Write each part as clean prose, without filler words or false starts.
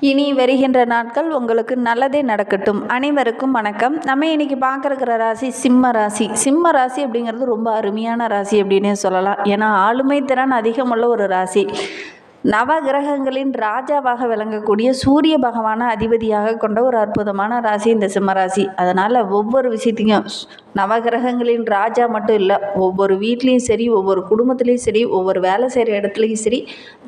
இனி வருகின்ற நாட்கள் உங்களுக்கு நல்லதே நடக்கட்டும். அனைவருக்கும் வணக்கம். நம்ம இன்னைக்கு பார்க்குற ராசி சிம்ம ராசி. சிம்ம ராசி அப்படிங்கிறது ரொம்ப அருமையான ராசி அப்படின்னே சொல்லலாம். ஏன்னா ஆளுமை திறன் அதிகமுள்ள ஒரு ராசி. நவகிரகங்களின் ராஜாவாக விளங்கக்கூடிய சூரிய பகவானை அதிபதியாக கொண்ட ஒரு அற்புதமான ராசி இந்த சிம்மராசி. அதனால் ஒவ்வொரு விஷயத்தையும் நவகிரகங்களின் ராஜா மட்டும் இல்லை, ஒவ்வொரு வீட்லேயும் சரி, ஒவ்வொரு குடும்பத்துலேயும் சரி, ஒவ்வொரு வேலை செய்கிற இடத்துலையும் சரி,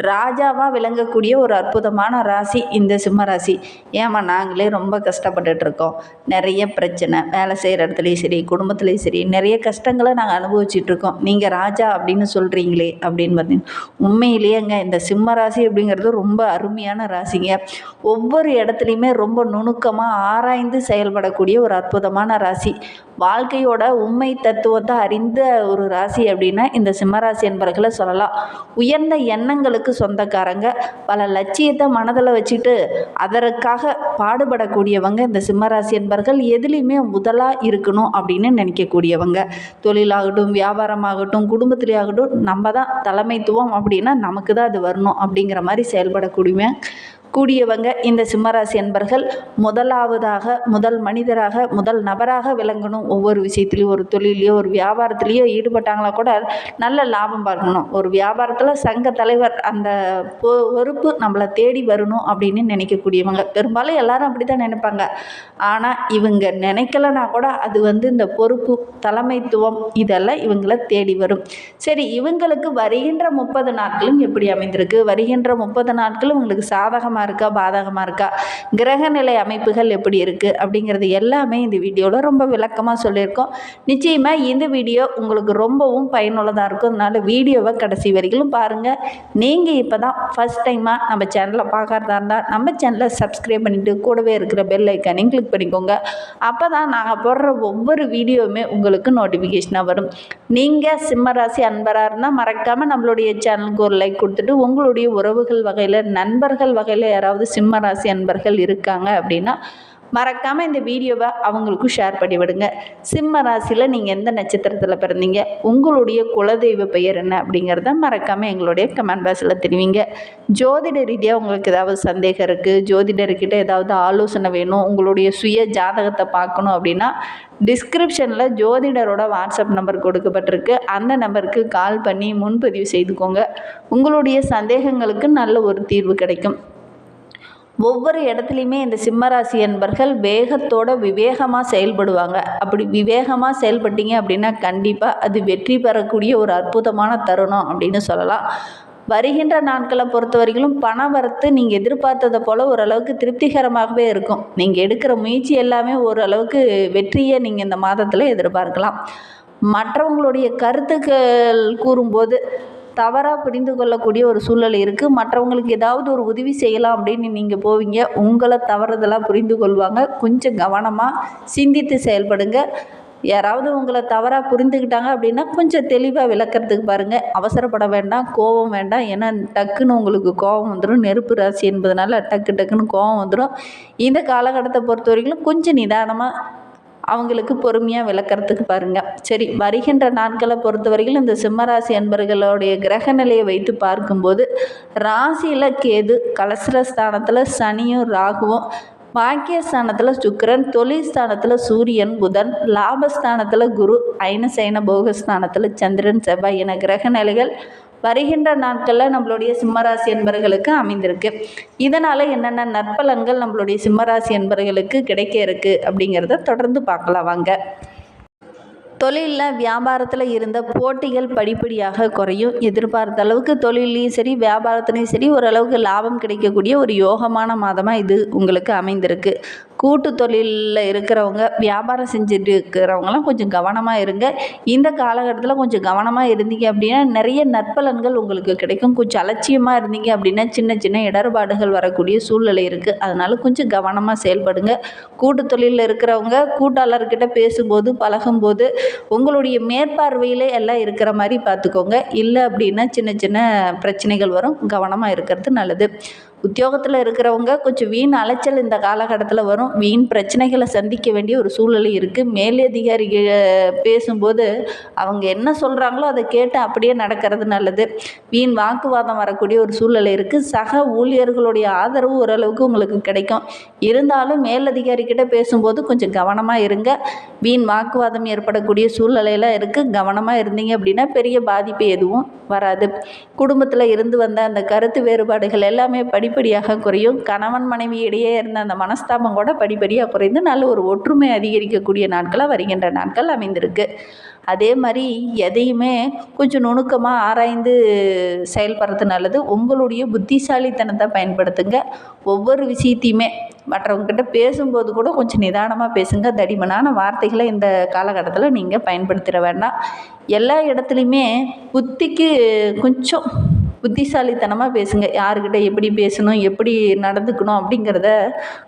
ராஜாவாக விளங்கக்கூடிய ஒரு அற்புதமான ராசி இந்த சிம்மராசி. ஏமா நாங்களே ரொம்ப கஷ்டப்பட்டுட்டு இருக்கோம், நிறைய பிரச்சனை, வேலை செய்கிற இடத்துலையும் சரி, குடும்பத்துலேயும் சரி, நிறைய கஷ்டங்களை நாங்கள் அனுபவிச்சுட்ருக்கோம். நீங்கள் ராஜா அப்படின்னு சொல்கிறீங்களே அப்படின்னு பார்த்தீங்கன்னா, உண்மையிலேயேங்க இந்த சிம்மராசி அப்படிங்கிறது ரொம்ப அருமையான ராசிங்க. ஒவ்வொரு இடத்துலையுமே ரொம்ப நுணுக்கமாக ஆராய்ந்து செயல்படக்கூடிய ஒரு அற்புதமான ராசி. வாழ்க்கையோட உண்மை தத்துவத்தை அறிந்த ஒரு ராசி அப்படின்னா இந்த சிம்மராசி என்பர்களை சொல்லலாம். உயர்ந்த எண்ணங்களுக்கு சொந்தக்காரங்க, பல லட்சியத்தை மனதில் வச்சுட்டு அதற்காக பாடுபடக்கூடியவங்க இந்த சிம்மராசி என்பர்கள். எதுலேயுமே முதலாக இருக்கணும் அப்படின்னு நினைக்கக்கூடியவங்க. தொழிலாகட்டும், வியாபாரமாகட்டும், குடும்பத்திலே ஆகட்டும், நம்ம தான் தலைமைத்துவம் அப்படின்னா நமக்கு தான் அது வரணும் அப்படிங்கிற மாதிரி செயல்படக்கூடியவங்க இந்த சிம்மராசி என்பர்கள். முதலாவதாக முதல் மனிதராக முதல் நபராக விளங்கணும். ஒவ்வொரு விஷயத்துலையும், ஒரு தொழிலையோ ஒரு வியாபாரத்துலேயோ ஈடுபட்டாங்களா கூட நல்ல லாபம் பார்க்கணும். ஒரு வியாபாரத்தில் சங்க தலைவர் அந்த பொறுப்பு நம்மளை தேடி வரணும் அப்படின்னு நினைக்கக்கூடியவங்க. பெரும்பாலும் எல்லாரும் அப்படி தான் நினைப்பாங்க. ஆனால் இவங்க நினைக்கலனா கூட அது இந்த பொறுப்பு, தலைமைத்துவம் இதெல்லாம் இவங்களை தேடி வரும். சரி, இவங்களுக்கு வருகின்ற 30 நாட்களும் எப்படி அமைந்திருக்கு? வருகின்ற 30 நாட்களும் உங்களுக்கு சாதகமாக இருக்கா, பாதகமாக இருக்கா, கிரகநிலை அமைப்புகள் எப்படி இருக்குது அப்படிங்கிறது எல்லாமே இந்த வீடியோவில் ரொம்ப விளக்கமாக சொல்லியிருக்கோம். நிச்சயமாக இந்த வீடியோ உங்களுக்கு ரொம்பவும் பயனுள்ளதாக இருக்கும். அதனால் வீடியோவை கடைசி வரைக்கும் பாருங்கள். நீங்கள் இப்போ தான் ஃபஸ்ட் டைமாக நம்ம சேனலை பார்க்குறதா இருந்தால் நம்ம சேனலை சப்ஸ்கிரைப் பண்ணிவிட்டு கூடவே இருக்கிற பெல் ஐக்கானையும் கிளிக் பண்ணிக்கோங்க. அப்போ தான் நாங்கள் போடுற ஒவ்வொரு வீடியோவுமே உங்களுக்கு நோட்டிஃபிகேஷனாக வரும். நீங்கள் சிம்மராசி அன்பராக இருந்தால் மறக்காமல் நம்மளுடைய சேனலுக்கு ஒரு லைக் கொடுத்துட்டு, உங்களுடைய உறவுகள் வகையில், நண்பர்கள் வகையில் யாராவது சிம்மராசி அன்பர்கள் இருக்காங்க அப்படின்னா மறக்காமல் இந்த வீடியோவை அவங்களுக்கும் ஷேர் பண்ணி விடுங்க. சிம்ம ராசியில் நீங்கள் எந்த நட்சத்திரத்தில் பிறந்தீங்க, உங்களுடைய குலதெய்வ பெயர் என்ன அப்படிங்கிறத மறக்காமல் எங்களுடைய கமெண்ட் பாக்ஸில் தெரிவிங்க. ஜோதிட ரீதியாக உங்களுக்கு ஏதாவது சந்தேகம் இருக்குது, ஜோதிடர்கிட்ட ஏதாவது ஆலோசனை வேணும், உங்களுடைய சுய ஜாதகத்தை பார்க்கணும் அப்படின்னா டிஸ்கிரிப்ஷனில் ஜோதிடரோட வாட்ஸ்அப் நம்பர் கொடுக்கப்பட்டிருக்கு. அந்த நம்பருக்கு கால் பண்ணி முன்பதிவு செய்துக்கோங்க. உங்களுடைய சந்தேகங்களுக்கு நல்ல ஒரு தீர்வு கிடைக்கும். ஒவ்வொரு இடத்துலையுமே இந்த சிம்மராசி என்பர்கள் வேகத்தோட விவேகமாக செயல்படுவாங்க. அப்படி விவேகமாக செயல்பட்டீங்க அப்படின்னா கண்டிப்பாக அது வெற்றி பெறக்கூடிய ஒரு அற்புதமான தருணம் அப்படின்னு சொல்லலாம். வருகின்ற நாட்களை பொறுத்த வரைக்கும் பண வரத்து நீங்கள் எதிர்பார்த்ததை போல் ஓரளவுக்கு திருப்திகரமாகவே இருக்கும். நீங்கள் எடுக்கிற முயற்சி எல்லாமே ஓரளவுக்கு வெற்றியை நீங்கள் இந்த மாதத்தில் எதிர்பார்க்கலாம். மற்றவங்களுடைய கருத்துக்கள் கூறும்போது தவறாக புரிந்து கொள்ளக்கூடிய ஒரு சூழ்நிலை இருக்குது. மற்றவங்களுக்கு ஏதாவது ஒரு உதவி செய்யலாம் அப்படின்னு நீங்கள் போவீங்க, உங்களை தவறுதலாக புரிந்து கொள்வாங்க. கொஞ்சம் கவனமாக சிந்தித்து செயல்படுங்க. யாராவது உங்களை தவறாக புரிந்துக்கிட்டாங்க அப்படின்னா கொஞ்சம் தெளிவாக விளக்கிறதுக்கு பாருங்கள். அவசரப்பட வேண்டாம், கோபம் வேண்டாம். ஏன்னா டக்குன்னு உங்களுக்கு கோபம் வந்துடும். நெருப்பு ராசி என்பதனால டக்குன்னு கோபம் வந்துடும். இந்த காலகட்டத்தை பொறுத்த வரைக்கும் கொஞ்சம் நிதானமாக அவங்களுக்கு பொறுமையாக விளக்கிறதுக்கு பாருங்கள். சரி, வருகின்ற நாட்களை பொறுத்த வரைக்கும் இந்த சிம்மராசி என்பர்களுடைய கிரக நிலையை வைத்து பார்க்கும்போது ராசியில் கேது, கலசரஸ்தானத்தில் சனியும் ராகுவும், பாக்கியஸ்தானத்தில் சுக்கிரன், தொழில் ஸ்தானத்தில் சூரியன் புதன், லாபஸ்தானத்தில் குரு, ஐனசைன போகஸ்தானத்தில் சந்திரன் செவ்வாய் என கிரக நிலைகள் வருகின்ற நாட்களில் நம்மளுடைய சிம்மராசி என்பர்களுக்கு அமைந்திருக்கு. இதனால் என்னென்ன நற்பலன்கள் நம்மளுடைய சிம்மராசி என்பர்களுக்கு கிடைக்க இருக்குது அப்படிங்கிறத தொடர்ந்து பார்க்கலாம் வாங்க. தொழிலில் வியாபாரத்தில் இருந்த போட்டிகள் படிப்படியாக குறையும். எதிர்பார்த்த அளவுக்கு தொழிலையும் சரி வியாபாரத்துலேயும் சரி ஓரளவுக்கு லாபம் கிடைக்கக்கூடிய ஒரு யோகமான மாதமாக இது உங்களுக்கு அமைந்திருக்கு. கூட்டு தொழிலில் இருக்கிறவங்க, வியாபாரம் செஞ்சுட்டு இருக்கிறவங்களாம் கொஞ்சம் கவனமாக இருங்க. இந்த காலகட்டத்தில் கொஞ்சம் கவனமாக இருந்தீங்க அப்படின்னா நிறைய நற்பலன்கள் உங்களுக்கு கிடைக்கும். கொஞ்சம் அலட்சியமாக இருந்தீங்க அப்படின்னா சின்ன சின்ன இடர்பாடுகள் வரக்கூடிய சூழ்நிலை இருக்குது. அதனால் கொஞ்சம் கவனமாக செயல்படுங்க. கூட்டு தொழிலில் இருக்கிறவங்க கூட்டாளர்கிட்ட பேசும்போது பழகும்போது உங்களுடைய மேற்பார்வையில் எல்லாம் இருக்கிற மாதிரி பார்த்துக்கோங்க. இல்லை அப்படின்னா சின்ன சின்ன பிரச்சனைகள் வரும். கவனமாக இருக்கிறது நல்லது. உத்தியோகத்தில் இருக்கிறவங்க கொஞ்சம் வீண் அலைச்சல் இந்த காலகட்டத்தில் வரும். வீண் பிரச்சனைகளை சந்திக்க வேண்டிய ஒரு சூழ்நிலை இருக்குது. மேலதிகாரிகள் பேசும்போது அவங்க என்ன சொல்கிறாங்களோ அதை கேட்டு அப்படியே நடக்கிறது நல்லது. வீண் வாக்குவாதம் வரக்கூடிய ஒரு சூழ்நிலை இருக்குது. சக ஊழியர்களுடைய ஆதரவு ஓரளவுக்கு உங்களுக்கு கிடைக்கும். இருந்தாலும் மேலதிகாரிக்கிட்ட பேசும்போது கொஞ்சம் கவனமாக இருங்க. வீண் வாக்குவாதம் ஏற்படக்கூடிய சூழ்நிலையெல்லாம் இருக்குது. கவனமாக இருந்தீங்க அப்படின்னா பெரிய பாதிப்பு எதுவும் வராது. குடும்பத்தில் இருந்து வந்த அந்த கருத்து வேறுபாடுகள் எல்லாமே படிப்படியாக குறையும். கணவன் மனைவி இடையே இருந்த அந்த மனஸ்தாபம் கூட படிப்படியாக குறைந்து நல்ல ஒரு ஒற்றுமை அதிகரிக்கக்கூடிய நாட்களாக வருகின்ற நாட்கள் அமைந்திருக்கு. அதே மாதிரி எதையுமே கொஞ்சம் நுணுக்கமாக ஆராய்ந்து செயல்படுறது நல்லது. உங்களுடைய புத்திசாலித்தனத்தை பயன்படுத்துங்க. ஒவ்வொரு விஷயத்தையுமே மற்றவங்ககிட்ட பேசும்போது கூட கொஞ்சம் நிதானமாக பேசுங்க. தடிமனான வார்த்தைகளை இந்த காலகட்டத்தில் நீங்கள் பயன்படுத்திட வேண்டாம். எல்லா இடத்துலையுமே புத்திக்கு கொஞ்சம் புத்திசாலித்தனமாக பேசுங்க. யாருக்கிட்ட எப்படி பேசணும், எப்படி நடந்துக்கணும் அப்படிங்கிறத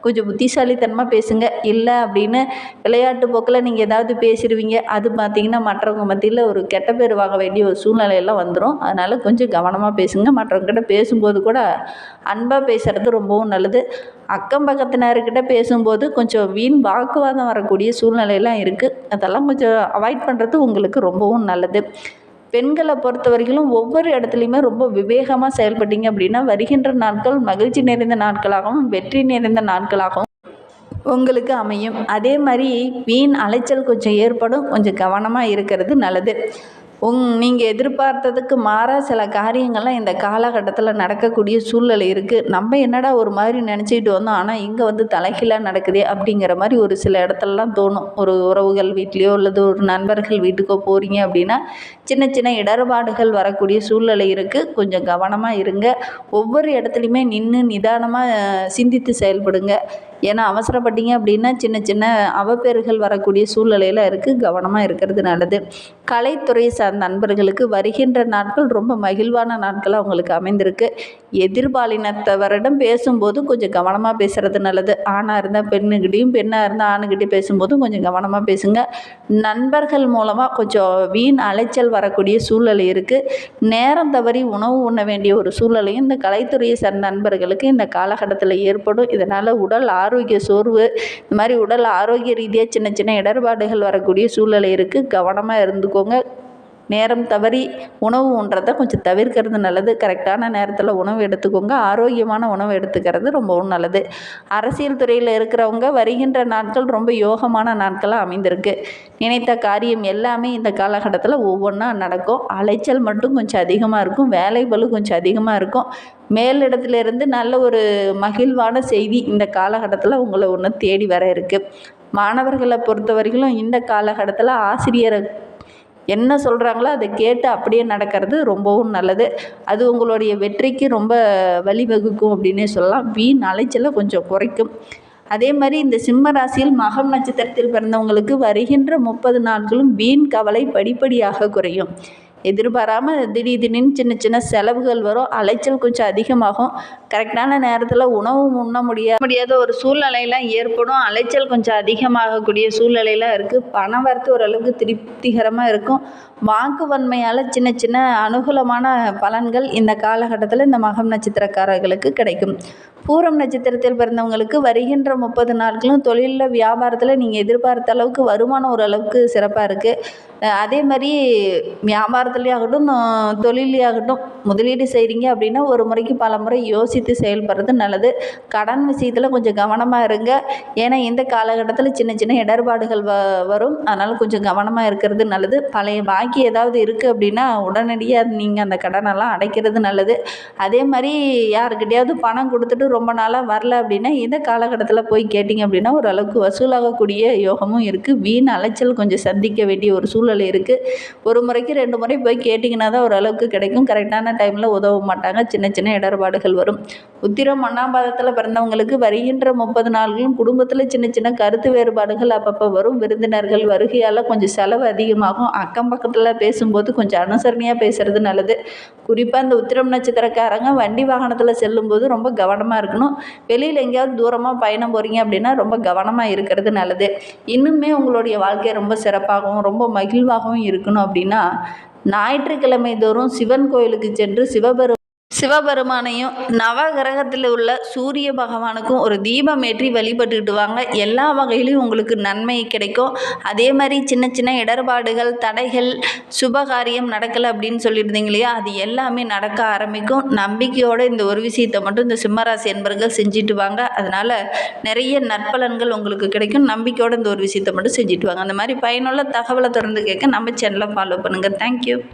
கொஞ்சம் புத்திசாலித்தனமாக பேசுங்க. இல்லை அப்படின்னு விளையாட்டு போக்கில் நீங்கள் ஏதாவது பேசிடுவீங்க. அது பார்த்திங்கன்னா மற்றவங்க மத்தியில் ஒரு கெட்ட பேர் வாங்க வேண்டிய ஒரு சூழ்நிலையெல்லாம் வந்துடும். அதனால் கொஞ்சம் கவனமாக பேசுங்க. மற்றவங்ககிட்ட பேசும்போது கூட அன்பாக பேசுகிறது ரொம்பவும் நல்லது. அக்கம் பக்கத்தினர்கிட்ட பேசும்போது கொஞ்சம் வீண் வாக்குவாதம் வரக்கூடிய சூழ்நிலையெல்லாம் இருக்குது. அதெல்லாம் கொஞ்சம் அவாய்ட் பண்ணுறது உங்களுக்கு ரொம்பவும் நல்லது. பெண்களை பொறுத்த வரைக்கும் ஒவ்வொரு இடத்துலையுமே ரொம்ப விவேகமாக செயல்பட்டீங்க அப்படின்னா வருகின்ற நாட்கள் மகிழ்ச்சி நிறைந்த நாட்களாகவும் வெற்றி நிறைந்த நாட்களாகவும் உங்களுக்கு அமையும். அதே மாதிரி வீண் அலைச்சல் கொஞ்சம் ஏற்படும். கொஞ்சம் கவனமாக இருக்கிறது நல்லது. நீங்கள் எதிர்பார்த்ததுக்கு மாறாக சில காரியங்கள்லாம் இந்த காலகட்டத்தில் நடக்கக்கூடிய சூழ்நிலை இருக்குது. நம்ம என்னடா ஒரு மாதிரி நினச்சிக்கிட்டு வந்தோம், ஆனால் இங்கே வந்து தலைகீழாக நடக்குதே அப்படிங்கிற மாதிரி ஒரு சில இடத்துலலாம் தோணும். ஒரு உறவுகள் வீட்லேயோ அல்லது ஒரு நண்பர்கள் வீட்டுக்கோ போகிறீங்க அப்படின்னா சின்ன சின்ன இடர்பாடுகள் வரக்கூடிய சூழ்நிலை இருக்குது. கொஞ்சம் கவனமாக இருங்க. ஒவ்வொரு இடத்துலையுமே நின்று நிதானமாக சிந்தித்து செயல்படுங்க. ஏன்னா அவசரப்பட்டீங்க அப்படின்னா சின்ன சின்ன அவப்பேறுகள் வரக்கூடிய சூழ்நிலையில் இருக்குது. கவனமாக இருக்கிறது நல்லது. கலைத்துறையை சார்ந்த நண்பர்களுக்கு வருகின்ற நாட்கள் ரொம்ப மகிழ்வான நாட்களாக அவங்களுக்கு அமைந்திருக்கு. எதிர்பாலினத்தவரிடம் பேசும்போது கொஞ்சம் கவனமாக பேசுகிறது நல்லது. ஆணாக இருந்தால் பெண்ணுக்கிட்டையும், பெண்ணாக இருந்தால் ஆணுக்கிட்டையும் பேசும்போதும் கொஞ்சம் கவனமாக பேசுங்க. நண்பர்கள் மூலமாக கொஞ்சம் வீண் அலைச்சல் வரக்கூடிய சூழ்நிலை இருக்குது. நேரம் தவறி உணவு உண்ண வேண்டிய ஒரு சூழ்நிலையும் இந்த கலைத்துறையை சார்ந்த நண்பர்களுக்கு இந்த காலகட்டத்தில் ஏற்படும். இதனால் உடல் ஆரோக்கிய சோர்வு, இந்த மாதிரி உடல் ஆரோக்கிய ரீதியாக சின்ன சின்ன இடர்பாடுகள் வரக்கூடிய சூழ்நிலை இருக்குது. கவனமாக இருந்துக்கோங்க. நேரம் தவறி உணவு உண்றதை கொஞ்சம் தவிர்க்கிறது நல்லது. கரெக்டான நேரத்தில் உணவு எடுத்துக்கோங்க. ஆரோக்கியமான உணவு எடுத்துக்கிறது ரொம்பவும் நல்லது. அரசியல் துறையில் இருக்கிறவங்க வருகின்ற நாட்கள் ரொம்ப யோகமான நாட்களாக அமைந்திருக்கு. நினைத்த காரியம் எல்லாமே இந்த காலகட்டத்தில் ஒவ்வொன்றா நடக்கும். அலைச்சல் மட்டும் கொஞ்சம் அதிகமாக இருக்கும். வேலை பளு கொஞ்சம் அதிகமாக இருக்கும். மேலிடத்துலேருந்து நல்ல ஒரு மகிழ்வான செய்தி இந்த காலகட்டத்தில் உங்களை ஒன்று தேடி வர இருக்குது. மாணவர்களை பொறுத்த வரைக்கும் இந்த காலகட்டத்தில் ஆசிரியரை என்ன சொல்கிறாங்களோ அதை கேட்டு அப்படியே நடக்கிறது ரொம்பவும் நல்லது. அது உங்களுடைய வெற்றிக்கு ரொம்ப வழிவகுக்கும் அப்படின்னே சொல்லலாம். வீண் அலைச்சலை கொஞ்சம் குறைக்கும். அதே மாதிரி இந்த சிம்ம ராசியில் மகம் நட்சத்திரத்தில் பிறந்தவங்களுக்கு வருகின்ற 30 நாட்களும் வீண் கவலை படிப்படியாக குறையும். எதிர்பாராமல் திடீர்னு சின்ன சின்ன செலவுகள் வரும். அலைச்சல் கொஞ்சம் அதிகமாகும். கரெக்டான நேரத்தில் உணவு உண்ண முடியாத ஒரு சூழ்நிலையெல்லாம் ஏற்படும். அலைச்சல் கொஞ்சம் அதிகமாகக்கூடிய சூழ்நிலையெல்லாம் இருக்குது. பண வரத்து ஓரளவுக்கு திருப்திகரமாக இருக்கும். வாக்கு வன்மையால் சின்ன சின்ன அனுகூலமான பலன்கள் இந்த காலகட்டத்தில் இந்த மகம் நட்சத்திரக்காரர்களுக்கு கிடைக்கும். பூரம் நட்சத்திரத்தில் பிறந்தவங்களுக்கு வருகின்ற 30 நாட்களும் தொழிலில் வியாபாரத்தில் நீங்கள் எதிர்பார்த்த அளவுக்கு வருமானம் ஓரளவுக்கு சிறப்பாக இருக்குது. அதே மாதிரி வியாபாரத்துலேயே ஆகட்டும், தொழிலே ஆகட்டும், முதலீடு செய்கிறீங்க அப்படின்னா ஒரு முறைக்கு பல முறை யோசித்து செயல்படுறது நல்லது. கடன் விஷயத்தில் கொஞ்சம் கவனமாக இருங்க. ஏன்னா இந்த காலகட்டத்தில் சின்ன சின்ன இடர்பாடுகள் வரும். அதனால் கொஞ்சம் கவனமாக இருக்கிறது நல்லது. பழைய பாக்கி ஏதாவது இருக்குது அப்படின்னா உடனடியாக நீங்கள் அந்த கடனெல்லாம் அடைக்கிறது நல்லது. அதே மாதிரி யாருக்கிட்டையாவது பணம் கொடுத்துட்டு ரொம்ப நாளாக வரல அப்படின்னா இந்த காலகட்டத்தில் போய் கேட்டிங்க அப்படின்னா ஓரளவுக்கு வசூலாகக்கூடிய யோகமும் இருக்குது. வீண் அலைச்சல் கொஞ்சம் சந்திக்க வேண்டிய ஒரு சூழ்நிலை இருக்குது. ஒரு முறைக்கு 2 முறை போய் கேட்டிங்கன்னா தான் ஓரளவுக்கு கிடைக்கும். கரெக்டான டைமில் உதவ மாட்டாங்க. சின்ன சின்ன இடர்பாடுகள் வரும். உத்திரம் 1ஆம் பாதத்தில் பிறந்தவங்களுக்கு வருகின்ற 30 நாள்களும் குடும்பத்தில் சின்ன சின்ன கருத்து வேறுபாடுகள் அப்பப்போ வரும். விருந்தினர்கள் வருகையால் கொஞ்சம் செலவு அதிகமாகும். அக்கம் பக்கத்தில் பேசும்போது கொஞ்சம் அனுசரணையாக பேசுகிறது நல்லது. குறிப்பாக இந்த உத்திரம் நட்சத்திரக்காரங்க வண்டி வாகனத்தில் செல்லும்போது ரொம்ப கவனமாக இருக்கணும். வெளியில் எங்கேயாவது தூரமாக பயணம் போகிறீங்க அப்படின்னா ரொம்ப கவனமாக இருக்கிறது நல்லது. இன்னுமே உங்களுடைய வாழ்க்கை ரொம்ப சிறப்பாகவும் ரொம்ப மகிழ்வாகவும் இருக்கணும் அப்படின்னா ஞாயிற்றுக்கிழமை தோறும் சிவன் கோயிலுக்கு சென்று சிவபெருமானையும் நவகிரகத்தில் உள்ள சூரிய பகவானுக்கும் ஒரு தீபம் ஏற்றி வழிபட்டுக்கிட்டு வாங்க. எல்லா வகையிலையும் உங்களுக்கு நன்மை கிடைக்கும். அதே மாதிரி சின்ன சின்ன இடர்பாடுகள், தடைகள், சுபகாரியம் நடக்கலை அப்படின்னு சொல்லியிருந்தீங்க இல்லையா, அது எல்லாமே நடக்க ஆரம்பிக்கும். நம்பிக்கையோடு இந்த ஒரு விஷயத்தை மட்டும் இந்த சிம்மராசி என்பர்கள் செஞ்சுட்டு வாங்க. அதனால் நிறைய நற்பலன்கள் உங்களுக்கு கிடைக்கும். நம்பிக்கையோடு இந்த ஒரு விஷயத்தை மட்டும் செஞ்சுட்டு வாங்க. அந்த மாதிரி பயனுள்ள தகவலை தொடர்ந்து கேட்க நம்ம சேனலை ஃபாலோ பண்ணுங்கள். தேங்க்யூ.